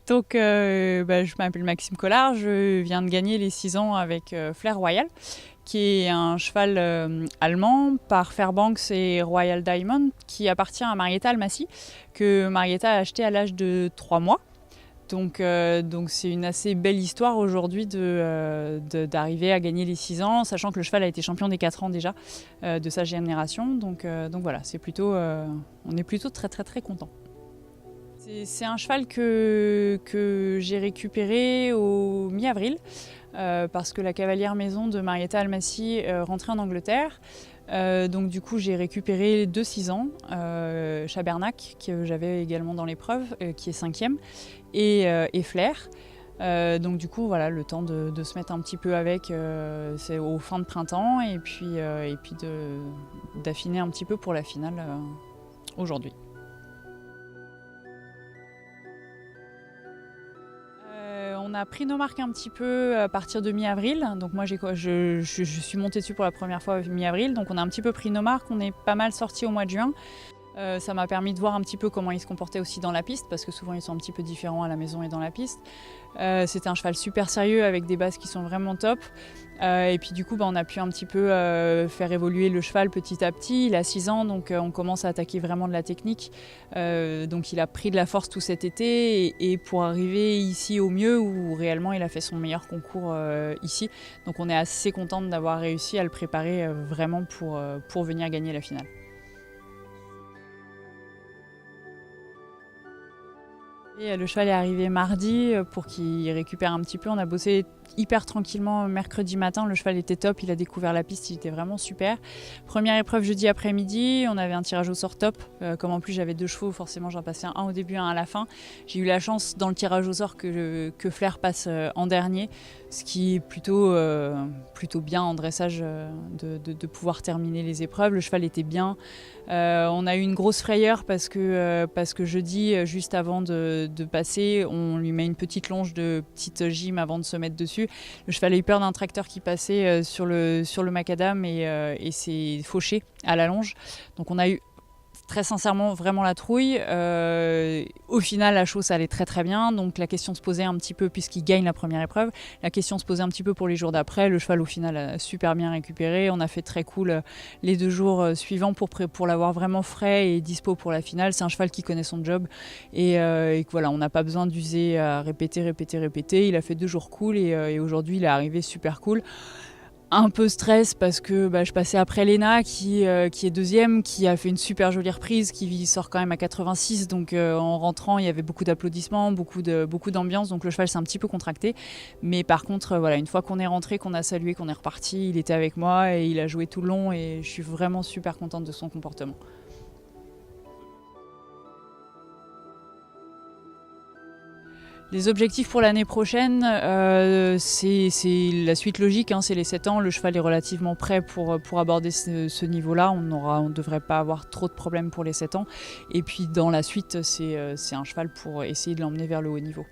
Je m'appelle Maxime Collard, je viens de gagner les 6 ans avec Flair Royal, qui est un cheval allemand par Fairbanks et Royal Diamond, qui appartient à Marietta Almassi, que Marietta a acheté à l'âge de 3 mois. Donc c'est une assez belle histoire aujourd'hui d'arriver à gagner les 6 ans, sachant que le cheval a été champion des 4 ans déjà de sa génération. Donc voilà, on est plutôt très très très content. C'est un cheval que j'ai récupéré au mi-avril parce que la cavalière maison de Marietta Almassi rentrait en Angleterre. Donc du coup j'ai récupéré 2 6 ans, Chabernac que j'avais également dans l'épreuve, qui est 5e, et Flair. Donc du coup voilà, le temps de se mettre un petit peu avec, c'est au fin de printemps et puis d'affiner un petit peu pour la finale aujourd'hui. On a pris nos marques un petit peu à partir de mi-avril. Donc moi je suis montée dessus pour la première fois mi-avril. Donc on a un petit peu pris nos marques, on est pas mal sortis au mois de juin. Ça m'a permis de voir un petit peu comment ils se comportaient aussi dans la piste, parce que souvent ils sont un petit peu différents à la maison et dans la piste. C'était un cheval super sérieux avec des bases qui sont vraiment top. Et puis du coup on a pu un petit peu faire évoluer le cheval petit à petit. Il a 6 ans, donc on commence à attaquer vraiment de la technique. Donc il a pris de la force tout cet été et pour arriver ici au mieux, où réellement il a fait son meilleur concours ici. Donc on est assez contente d'avoir réussi à le préparer vraiment pour venir gagner la finale. Et le cheval est arrivé mardi pour qu'il récupère un petit peu. On a bossé hyper tranquillement mercredi matin. Le cheval était top, il a découvert la piste, il était vraiment super. Première épreuve jeudi après-midi, on avait un tirage au sort top. Comme en plus j'avais 2 chevaux, forcément j'en passais un au début, un à la fin. J'ai eu la chance dans le tirage au sort que Flair passe en dernier, ce qui est plutôt bien en dressage de pouvoir terminer les épreuves. Le cheval était bien. On a eu une grosse frayeur parce que jeudi, juste avant de passer, on lui met une petite longe de petite gym avant de se mettre dessus. Le cheval a eu peur d'un tracteur qui passait sur le macadam et s'est fauché à la longe. Donc on a eu très sincèrement vraiment la trouille. Au final la chose allait très très bien, donc la question se posait un petit peu, puisqu'il gagne la première épreuve, la question se posait un petit peu pour les jours d'après. Le cheval au final a super bien récupéré, on a fait très cool les 2 jours suivants pour l'avoir vraiment frais et dispo pour la finale. C'est un cheval qui connaît son job et que voilà, on n'a pas besoin d'user à répéter. Il a fait 2 jours cool et aujourd'hui il est arrivé super cool. Un peu stress parce que je passais après Léna qui est 2e, qui a fait une super jolie reprise, qui sort quand même à 86, donc en rentrant il y avait beaucoup d'applaudissements, beaucoup d'ambiance, donc le cheval s'est un petit peu contracté. Mais par contre voilà, une fois qu'on est rentré, qu'on a salué, qu'on est reparti, il était avec moi et il a joué tout le long et je suis vraiment super contente de son comportement. Les objectifs pour l'année prochaine, c'est la suite logique, hein, c'est les 7 ans. Le cheval est relativement prêt pour aborder ce niveau-là. On ne devrait pas avoir trop de problèmes pour les 7 ans. Et puis dans la suite, c'est un cheval pour essayer de l'emmener vers le haut niveau.